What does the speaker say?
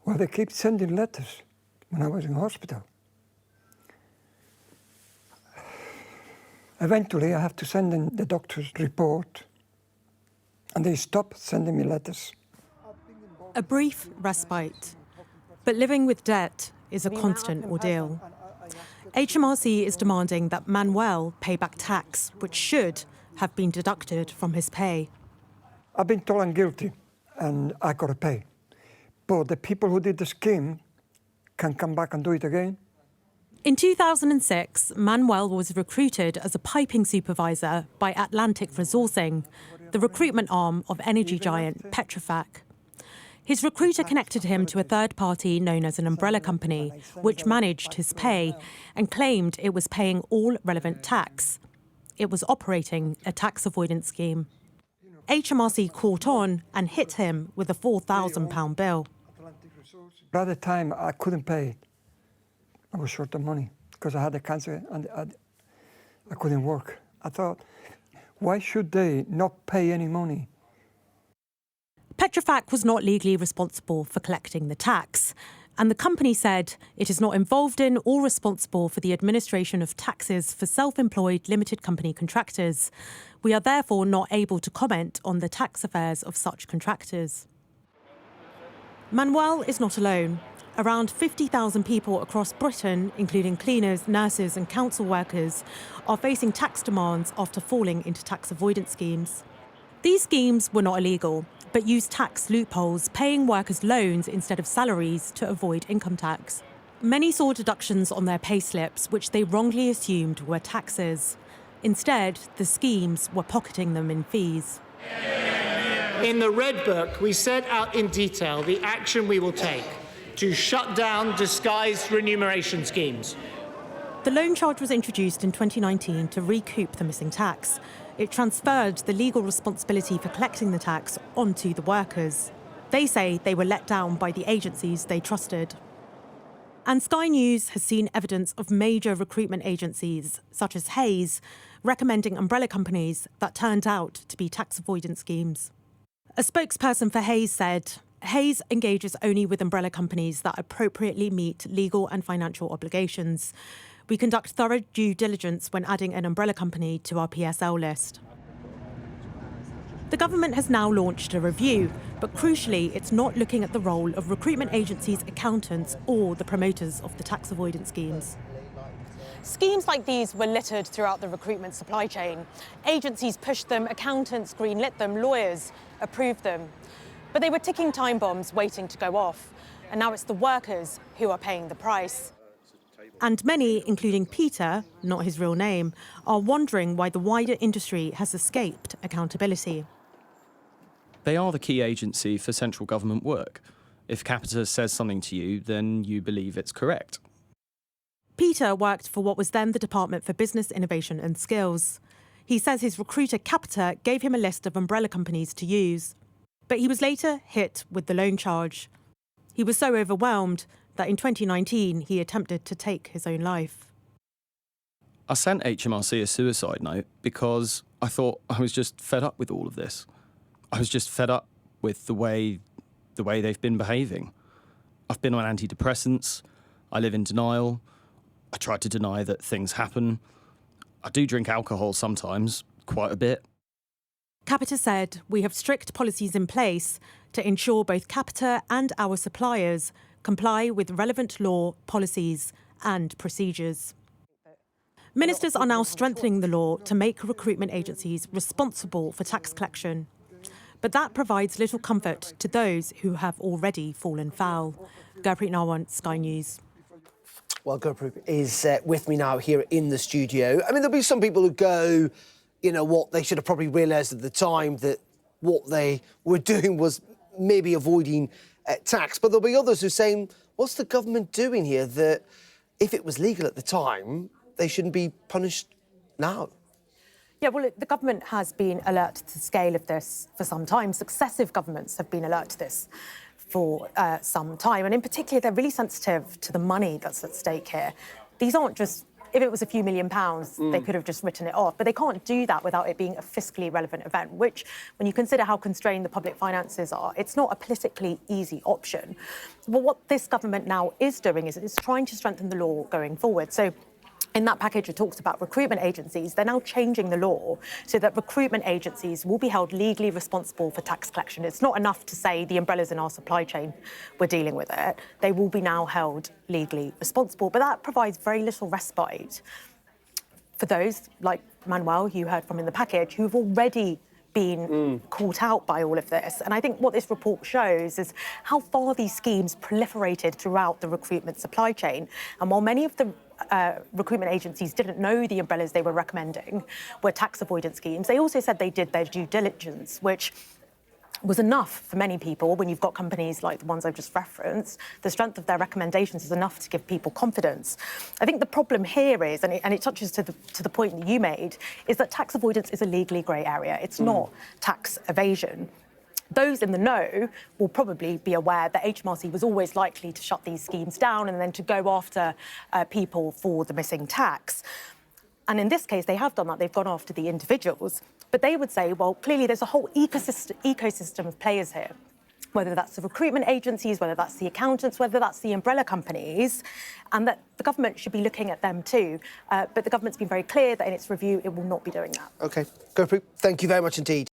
Well, they keep sending letters when I was in hospital. Eventually, I have to send in the doctor's report, and they stop sending me letters. A brief respite, but living with debt is a constant ordeal. HMRC is demanding that Manuel pay back tax, which should have been deducted from his pay. I've been told I'm guilty, and I got to pay. But the people who did the scheme can come back and do it again. In 2006, Manuel was recruited as a piping supervisor by Atlantic Resourcing, the recruitment arm of energy giant Petrofac. His recruiter connected him to a third party known as an umbrella company, which managed his pay and claimed it was paying all relevant tax. It was operating a tax avoidance scheme. HMRC caught on and hit him with a £4,000 bill. By the time I couldn't pay it, I was short of money because I had a cancer and I couldn't work. I thought, why should they not pay any money? Petrofac was not legally responsible for collecting the tax, and the company said it is not involved in or responsible for the administration of taxes for self-employed limited company contractors. We are therefore not able to comment on the tax affairs of such contractors. Manuel is not alone. Around 50,000 people across Britain, including cleaners, nurses and council workers, are facing tax demands after falling into tax avoidance schemes. These schemes were not illegal, but used tax loopholes, paying workers loans instead of salaries to avoid income tax. Many saw deductions on their pay slips, which they wrongly assumed were taxes. Instead, the schemes were pocketing them in fees. In the Red Book, we set out in detail the action we will take to shut down disguised remuneration schemes. The loan charge was introduced in 2019 to recoup the missing tax. It transferred the legal responsibility for collecting the tax onto the workers. They say they were let down by the agencies they trusted. And Sky News has seen evidence of major recruitment agencies, such as Hayes, recommending umbrella companies that turned out to be tax avoidance schemes. A spokesperson for Hayes said, Hayes engages only with umbrella companies that appropriately meet legal and financial obligations. We conduct thorough due diligence when adding an umbrella company to our PSL list. The government has now launched a review, but crucially, it's not looking at the role of recruitment agencies, accountants, or the promoters of the tax avoidance schemes. Schemes like these were littered throughout the recruitment supply chain. Agencies pushed them, accountants greenlit them, lawyers approved them. But they were ticking time bombs waiting to go off. And now it's the workers who are paying the price. And many, including Peter, not his real name, are wondering why the wider industry has escaped accountability. They are the key agency for central government work. If Capita says something to you, then you believe it's correct. Peter worked for what was then the Department for Business Innovation and Skills. He says his recruiter Capita gave him a list of umbrella companies to use. But he was later hit with the loan charge. He was so overwhelmed that in 2019 he attempted to take his own life. I sent HMRC a suicide note because I thought I was just fed up with all of this. I was just fed up with the way they've been behaving. I've been on antidepressants. I live in denial. I try to deny that things happen. I do drink alcohol sometimes, quite a bit. Capita said, we have strict policies in place to ensure both Capita and our suppliers comply with relevant law, policies and procedures. Ministers are now strengthening the law to make recruitment agencies responsible for tax collection. But that provides little comfort to those who have already fallen foul. Gurpreet Narwan, Sky News. Well, Gurpreet is with me now here in the studio. I mean, there'll be some people who go, you know what, they should have probably realised at the time that what they were doing was maybe avoiding tax. But there'll be others who are saying, what's the government doing here that if it was legal at the time, they shouldn't be punished now? Yeah, well, the government has been alert to the scale of this for some time. Successive governments have been alert to this for some time. And in particular, they're really sensitive to the money that's at stake here. These aren't just If it was a few £1 million, they could have just written it off. But they can't do that without it being a fiscally relevant event, which, when you consider how constrained the public finances are, it's not a politically easy option. But what this government now is doing is it's trying to strengthen the law going forward. So in that package, it talks about recruitment agencies. They're now changing the law so that recruitment agencies will be held legally responsible for tax collection. It's not enough to say the umbrellas in our supply chain were dealing with it. They will be now held legally responsible. But that provides very little respite for those like Manuel, who you heard from in the package, who've already been caught out by all of this. And I think what this report shows is how far these schemes proliferated throughout the recruitment supply chain. And while many of the recruitment agencies didn't know the umbrellas they were recommending were tax avoidance schemes, they also said they did their due diligence, which was enough for many people. When you've got companies like the ones I've just referenced, the strength of their recommendations is enough to give people confidence. I think the problem here is, and it touches to the point that you made, is that tax avoidance is a legally grey area. It's not tax evasion. Those in the know will probably be aware that HMRC was always likely to shut these schemes down and then to go after people for the missing tax. And in this case, they have done that. They've gone after the individuals. But they would say, well, clearly there's a whole ecosystem of players here, whether that's the recruitment agencies, whether that's the accountants, whether that's the umbrella companies, and that the government should be looking at them too. But the government's been very clear that in its review, it will not be doing that. OK, Gurpreet, thank you very much indeed.